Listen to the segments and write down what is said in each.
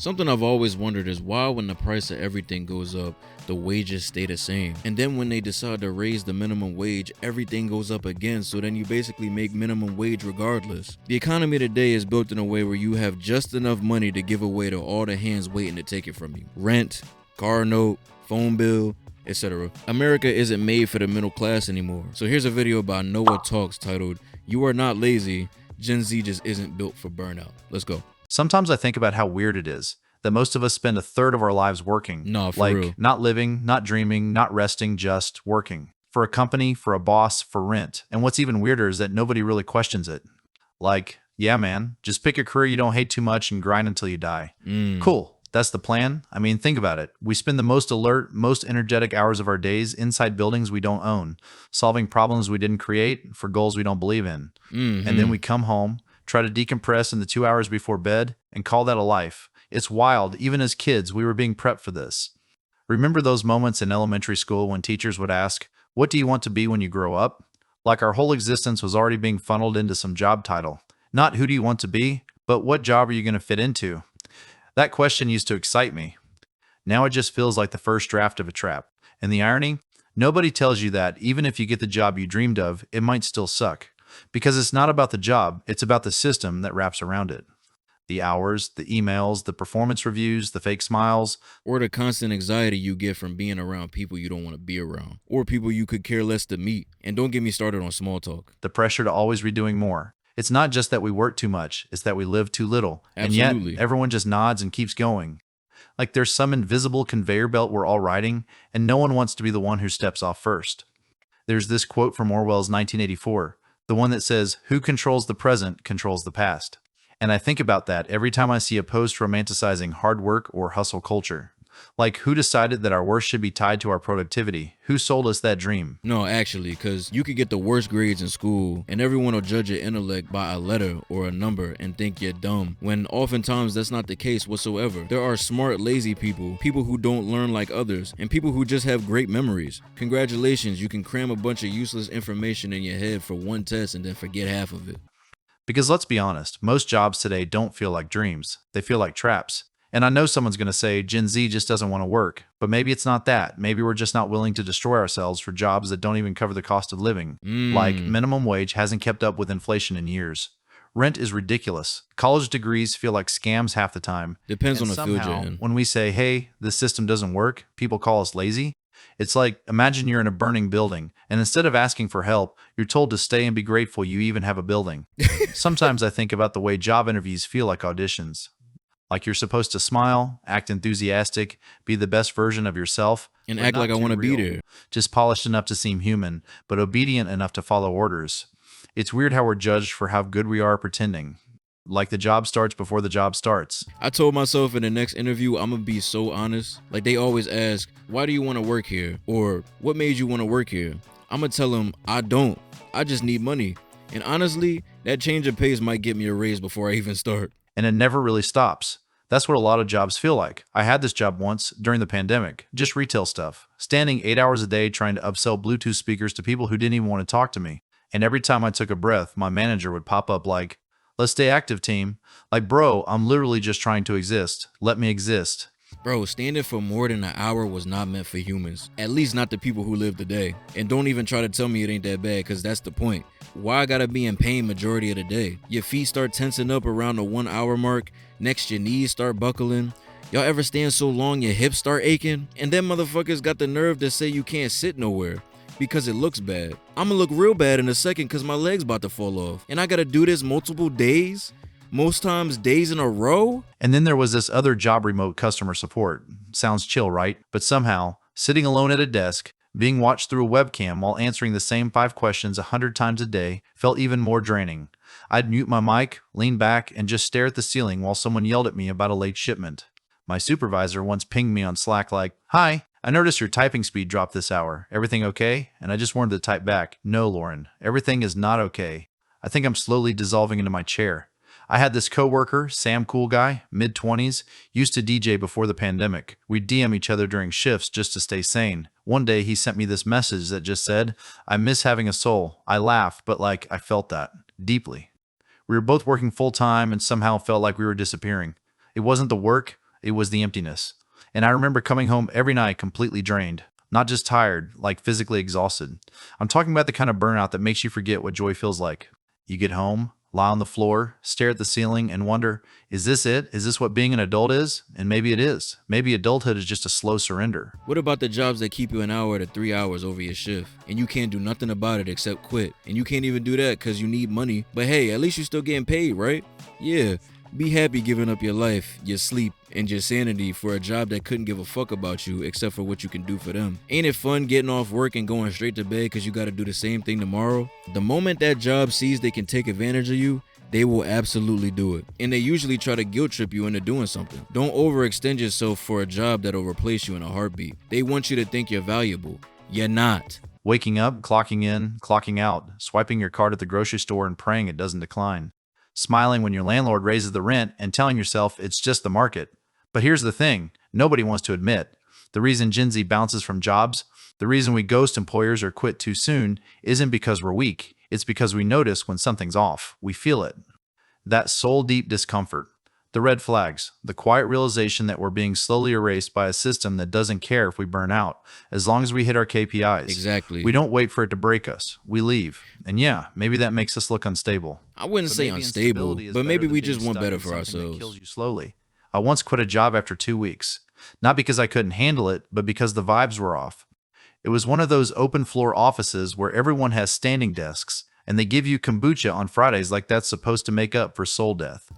Something I've always wondered is why when the price of everything goes up, the wages stay the same. And then when they decide to raise the minimum wage, everything goes up again, so then you basically make minimum wage regardless. The economy today is built in a way where you have just enough money to give away to all the hands waiting to take it from you. Rent, car note, phone bill, etc. America isn't made for the middle class anymore. So here's a video by Noah Talks titled, "You Are Not Lazy, Gen Z Just Isn't Built for Burnout." Let's go. Sometimes I think about how weird it is that most of us spend a third of our lives working. Nah, for like, real. not living, not dreaming, not resting, just working. For a company, for a boss, for rent. And what's even weirder is that nobody really questions it. Like, yeah, man, just pick a career you don't hate too much and grind until you die. Cool. That's the plan. I mean, think about it. We spend the most alert, most energetic hours of our days inside buildings we don't own, solving problems we didn't create for goals we don't believe in. And then we come home, try to decompress in the 2 hours before bed, and call that a life. It's wild. Even as kids, we were being prepped for this. Remember those moments in elementary school when teachers would ask, "What do you want to be when you grow up?" Like our whole existence was already being funneled into some job title. Not who do you want to be, but what job are you going to fit into? That question used to excite me. Now it just feels like the first draft of a trap. And the irony? Nobody tells you that even if you get the job you dreamed of, it might still suck. Because it's not about the job, it's about the system that wraps around it. The hours, the emails, the performance reviews, the fake smiles, Or the constant anxiety you get from being around people you don't want to be around, or people you could care less to meet. And don't get me started on small talk. the pressure to always be doing more. It's not just that we work too much, it's that we live too little. Absolutely. And yet, everyone just nods and keeps going. Like there's some invisible conveyor belt we're all riding, and no one wants to be the one who steps off first. There's this quote from Orwell's 1984, the one that says, "Who controls the present controls the past." And I think about that every time I see a post romanticizing hard work or hustle culture. Like, who decided that our worth should be tied to our productivity? Who sold us that dream? No, actually, because you could get the worst grades in school and everyone will judge your intellect by a letter or a number and think you're dumb, when oftentimes that's not the case whatsoever. There are smart, lazy people, people who don't learn like others, and people who just have great memories. Congratulations, you can cram a bunch of useless information in your head for one test and then forget half of it. Because let's be honest, most jobs today don't feel like dreams. They feel like traps. And I know someone's going to say Gen Z just doesn't want to work, but maybe it's not that. Maybe we're just not willing to destroy ourselves for jobs that don't even cover the cost of living. Like minimum wage hasn't kept up with inflation in years. Rent is ridiculous. College degrees feel like scams half the time. Depends And on the field you're somehow, in. when we say, "Hey, this system doesn't work," people call us lazy. It's like, imagine you're in a burning building, and instead of asking for help, you're told to stay and be grateful you even have a building. Sometimes I think about the way job interviews feel like auditions. Like you're supposed to smile, act enthusiastic, be the best version of yourself, And but act not like I too want to be real. there. Just polished enough to seem human, but obedient enough to follow orders. It's weird how we're judged for how good we are at pretending. Like the job starts before the job starts. I told myself in the next interview, I'm gonna be so honest. Like they always ask, "Why do you want to work here?" Or "What made you want to work here?" I'm gonna tell them, "I don't. I just need money." And honestly, that change of pace might get me a raise before I even start. And it never really stops. That's what a lot of jobs feel like. I had this job once during the pandemic, just retail stuff, standing 8 hours a day trying to upsell Bluetooth speakers to people who didn't even want to talk to me. And every time I took a breath, my manager would pop up like, "Let's stay active, team." Like, bro, I'm literally just trying to exist. Let me exist. Bro, standing for more than an hour was not meant for humans. At least not the people who live today. And don't even try to tell me it ain't that bad, because that's the point. Why I gotta be in pain majority of the day? Your feet start tensing up around the 1 hour mark. Next, your knees start buckling. Y'all ever stand so long your hips start aching? And then motherfuckers got the nerve to say you can't sit nowhere because it looks bad. I'ma look real bad in a second because my leg's about to fall off. And I gotta do this multiple days? Most times days in a row? And then there was this other job, remote customer support. Sounds chill, right? But somehow, sitting alone at a desk, being watched through a webcam while answering the same 5 questions 100 times a day felt even more draining. I'd mute my mic, lean back, and just stare at the ceiling while someone yelled at me about a late shipment. My supervisor once pinged me on Slack like, "Hi, I noticed your typing speed dropped this hour. Everything okay?" And I just wanted to type back, "No, Lauren, everything is not okay. I think I'm slowly dissolving into my chair." I had this coworker, Sam Cool Guy, mid-20s, used to DJ before the pandemic. We'd DM each other during shifts just to stay sane. One day he sent me this message that just said, "I miss having a soul." I laughed, but I felt that deeply. We were both working full-time and somehow felt like we were disappearing. It wasn't the work, It was the emptiness. And I remember coming home every night completely drained, not just tired, like physically exhausted. I'm talking about the kind of burnout that makes you forget what joy feels like. You get home, lie on the floor, stare at the ceiling, and wonder, is this it? Is this what being an adult is? And maybe it is. Maybe adulthood is just a slow surrender. What about the jobs that keep you an hour to 3 hours over your shift and you can't do nothing about it except quit? And you can't even do that because you need money. But hey, at least you're still getting paid, right? Yeah. Be happy giving up your life, your sleep, and your sanity for a job that couldn't give a fuck about you except for what you can do for them. Ain't it fun getting off work and going straight to bed because you gotta do the same thing tomorrow? The moment that job sees they can take advantage of you, they will absolutely do it. And they usually try to guilt trip you into doing something. Don't overextend yourself for a job that'll replace you in a heartbeat. They want you to think you're valuable. You're not. Waking up, clocking in, clocking out, swiping your card at the grocery store and praying it doesn't decline. Smiling when your landlord raises the rent and telling yourself it's just the market. But here's the thing, nobody wants to admit. The reason Gen Z bounces from jobs, the reason we ghost employers or quit too soon, isn't because we're weak. It's because we notice when something's off. We feel it. That soul-deep discomfort. The red flags. The quiet realization that we're being slowly erased by a system that doesn't care if we burn out, as long as we hit our KPIs. Exactly. We don't wait for it to break us. We leave. And yeah, maybe that makes us look unstable. I wouldn't say unstable, but maybe we just want better for ourselves. Kills you slowly. I once quit a job after 2 weeks. Not because I couldn't handle it, but because the vibes were off. It was one of those open floor offices where everyone has standing desks, and they give you kombucha on Fridays like that's supposed to make up for soul death.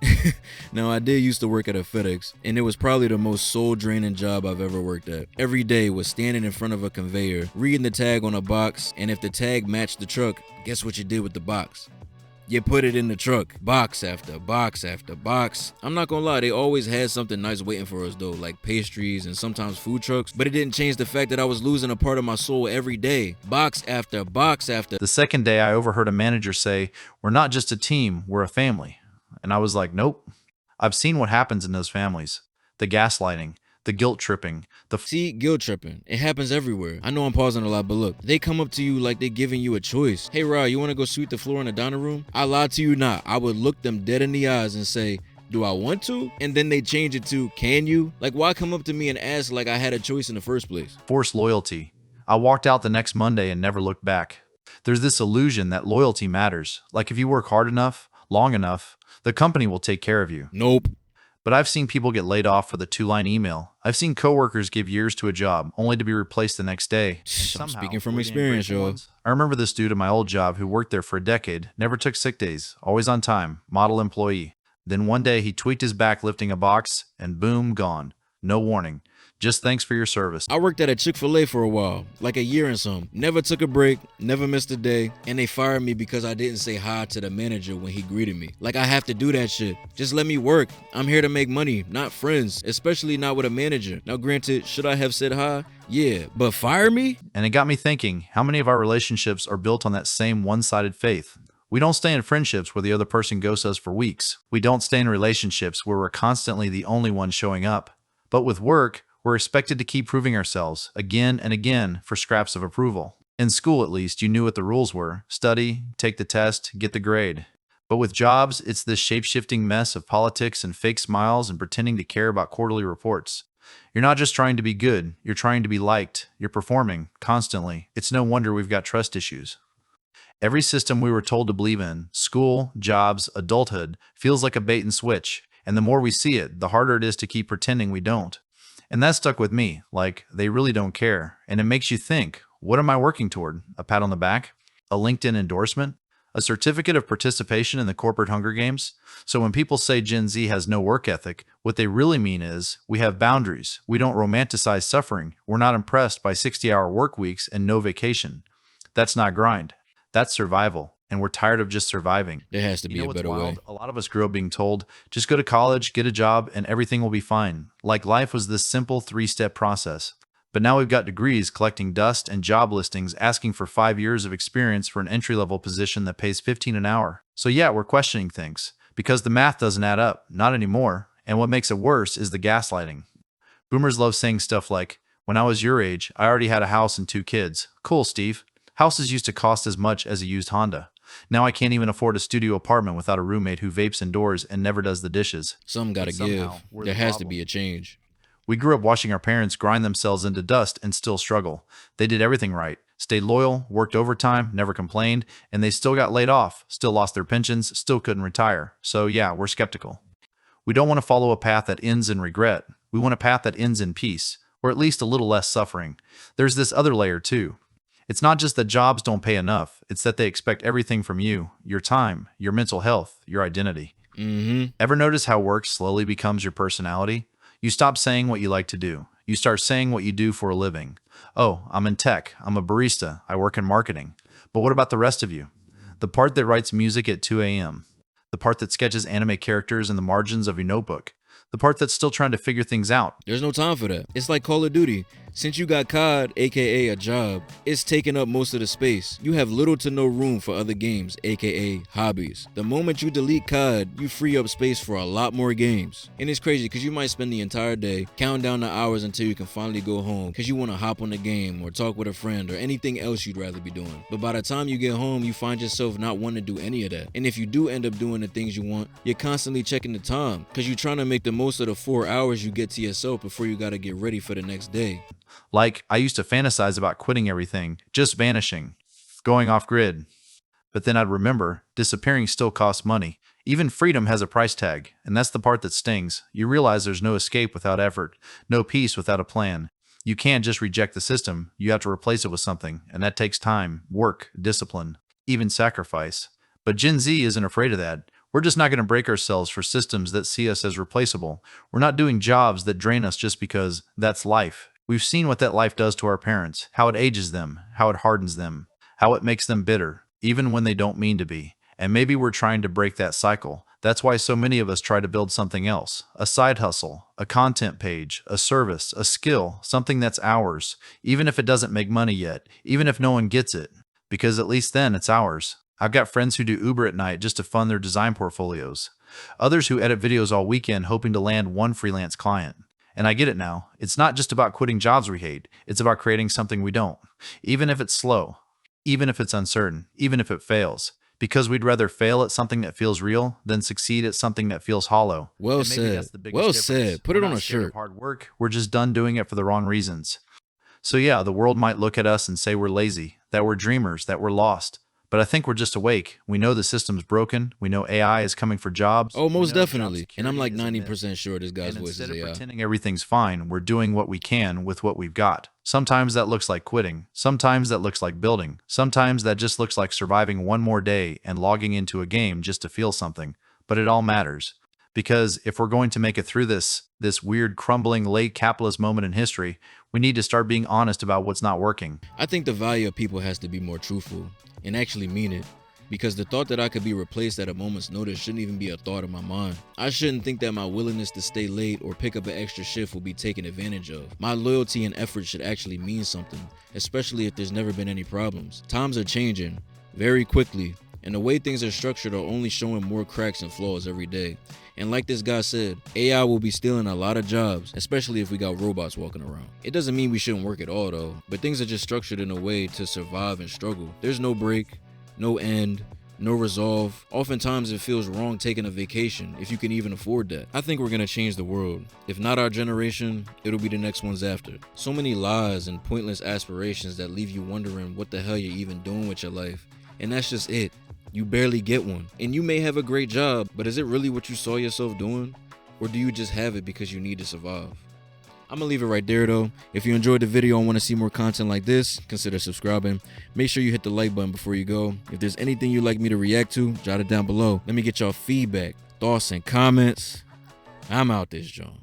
Now, I did used to work at a FedEx, and it was probably the most soul-draining job I've ever worked at. Every day was standing in front of a conveyor, reading the tag on a box, and if the tag matched the truck, guess what you did with the box? You put it in the truck, box after box after box. I'm not gonna lie, they always had something nice waiting for us though, like pastries and sometimes food trucks, but it didn't change the fact that I was losing a part of my soul every day, box after box after. The second day, I overheard a manager say, "We're not just a team, we're a family." And I was like, nope. I've seen what happens in those families. The gaslighting, the guilt tripping, See, guilt tripping. It happens everywhere. I know I'm pausing a lot, but look, they come up to you like they're giving you a choice. Hey, Rod, you want to go sweep the floor in the dining room? I lie to you not. I would look them dead in the eyes and say, do I want to? And then they change it to, can you? Like, why come up to me and ask like I had a choice in the first place? Forced loyalty. I walked out the next Monday and never looked back. There's this illusion that loyalty matters. Like if you work hard enough, long enough, the company will take care of you. Nope. But I've seen people get laid off for the 2-line email. I've seen coworkers give years to a job only to be replaced the next day. I'm speaking from experience, y'all. I remember this dude at my old job who worked there for a decade, never took sick days, always on time, model employee. Then one day he tweaked his back lifting a box and boom, gone. No warning. Just thanks for your service. I worked at a Chick-fil-A for a while, like a year and some. Never took a break, never missed a day, and they fired me because I didn't say hi to the manager when he greeted me. Like I have to do that shit. Just let me work. I'm here to make money, not friends, especially not with a manager. Now granted, should I have said hi? Yeah, but fire me? And it got me thinking, how many of our relationships are built on that same one-sided faith? We don't stay in friendships where the other person ghosts us for weeks. We don't stay in relationships where we're constantly the only one showing up. But with work, we're expected to keep proving ourselves again and again for scraps of approval. In school, at least, you knew what the rules were. Study, take the test, get the grade. But with jobs, it's this shape-shifting mess of politics and fake smiles and pretending to care about quarterly reports. You're not just trying to be good, you're trying to be liked. You're performing, constantly. It's no wonder we've got trust issues. Every system we were told to believe in, school, jobs, adulthood, feels like a bait and switch. And the more we see it, the harder it is to keep pretending we don't. And that stuck with me, like, they really don't care. And it makes you think, what am I working toward? A pat on the back? A LinkedIn endorsement? A certificate of participation in the corporate Hunger Games? So when people say Gen Z has no work ethic, what they really mean is, we have boundaries. We don't romanticize suffering. We're not impressed by 60-hour work weeks and no vacation. That's not grind. That's survival. And we're tired of just surviving. There has to be a better way. A lot of us grew up being told, just go to college, get a job, and everything will be fine. Like life was this simple 3-step process. But now we've got degrees collecting dust and job listings asking for 5 years of experience for an entry-level position that pays $15 an hour. So yeah, we're questioning things. Because the math doesn't add up. Not anymore. And what makes it worse is the gaslighting. Boomers love saying stuff like, when I was your age, I already had a house and 2 kids. Cool, Steve. Houses used to cost as much as a used Honda. Now I can't even afford a studio apartment without a roommate who vapes indoors and never does the dishes. Some gotta But somehow, give. we're There the has to problem. be a change. We grew up watching our parents grind themselves into dust and still struggle. They did everything right, stayed loyal, worked overtime, never complained, and they still got laid off, still lost their pensions, still couldn't retire. So yeah, we're skeptical. We don't want to follow a path that ends in regret. We want a path that ends in peace, or at least a little less suffering. There's this other layer too. It's not just that jobs don't pay enough, it's that they expect everything from you: your time, your mental health, your identity. Ever notice how work slowly becomes your personality? You stop saying what you like to do. You start saying what you do for a living. Oh, I'm in tech. I'm a barista. I work in marketing. But what about the rest of you? The part that writes music at 2 a.m. The part that sketches anime characters in the margins of your notebook. The part that's still trying to figure things out. There's no time for that. It's like Call of Duty. Since you got COD, aka a job, it's taking up most of the space. You have little to no room for other games, aka hobbies. The moment you delete COD, you free up space for a lot more games. And it's crazy because you might spend the entire day counting down the hours until you can finally go home because you want to hop on the game or talk with a friend or anything else you'd rather be doing. But by the time you get home, you find yourself not wanting to do any of that. And if you do end up doing the things you want, you're constantly checking the time because you're trying to make the most of the 4 hours you get to yourself before you got to get ready for the next day. Like, I used to fantasize about quitting everything, just vanishing, going off grid. But then I'd remember, disappearing still costs money. Even freedom has a price tag, and that's the part that stings. You realize there's no escape without effort, no peace without a plan. You can't just reject the system, you have to replace it with something, and that takes time, work, discipline, even sacrifice. But Gen Z isn't afraid of that. We're just not going to break ourselves for systems that see us as replaceable. We're not doing jobs that drain us just because that's life. We've seen what that life does to our parents, how it ages them, how it hardens them, how it makes them bitter, even when they don't mean to be. And maybe we're trying to break that cycle. That's why so many of us try to build something else. A side hustle, a content page, a service, a skill, something that's ours, even if it doesn't make money yet, even if no one gets it, because at least then it's ours. I've got friends who do Uber at night just to fund their design portfolios. Others who edit videos all weekend hoping to land one freelance client. And I get it now. It's not just about quitting jobs we hate. It's about creating something we don't. Even if it's slow, even if it's uncertain, even if it fails. Because we'd rather fail at something that feels real than succeed at something that feels hollow. Well And maybe said. that's the biggest Well difference. said. Put We're it on not a scared of shirt. hard work. We're just done doing it for the wrong reasons. So yeah, the world might look at us and say we're lazy, that we're dreamers, that we're lost. But I think we're just awake. We know the system's broken. We know AI is coming for jobs. Oh, We most know job definitely. And I'm like security is a myth. 90% sure this guy's And voice is instead of AI. pretending everything's fine, we're doing what we can with what we've got. Sometimes that looks like quitting. Sometimes that looks like building. Sometimes that just looks like surviving one more day and logging into a game just to feel something. But it all matters. Because if we're going to make it through this weird, crumbling, late capitalist moment in history, we need to start being honest about what's not working. I think the value of people has to be more truthful and actually mean it. Because the thought that I could be replaced at a moment's notice shouldn't even be a thought in my mind. I shouldn't think that my willingness to stay late or pick up an extra shift will be taken advantage of. My loyalty and effort should actually mean something, especially if there's never been any problems. Times are changing very quickly, and the way things are structured are only showing more cracks and flaws every day. And like this guy said, AI will be stealing a lot of jobs, especially if we got robots walking around. It doesn't mean we shouldn't work at all though, but things are just structured in a way to survive and struggle. There's no break, no end, no resolve. Oftentimes it feels wrong taking a vacation, if you can even afford that. I think we're gonna change the world. If not our generation, it'll be the next ones after. So many lies and pointless aspirations that leave you wondering what the hell you're even doing with your life. And that's just it. You barely get one. And you may have a great job, but is it really what you saw yourself doing? Or do you just have it because you need to survive? I'm gonna leave it right there though. If you enjoyed the video and want to see more content like this, consider subscribing. Make sure you hit the like button before you go. If there's anything you'd like me to react to, jot it down below. Let me get y'all feedback, thoughts, and comments. I'm out this joint.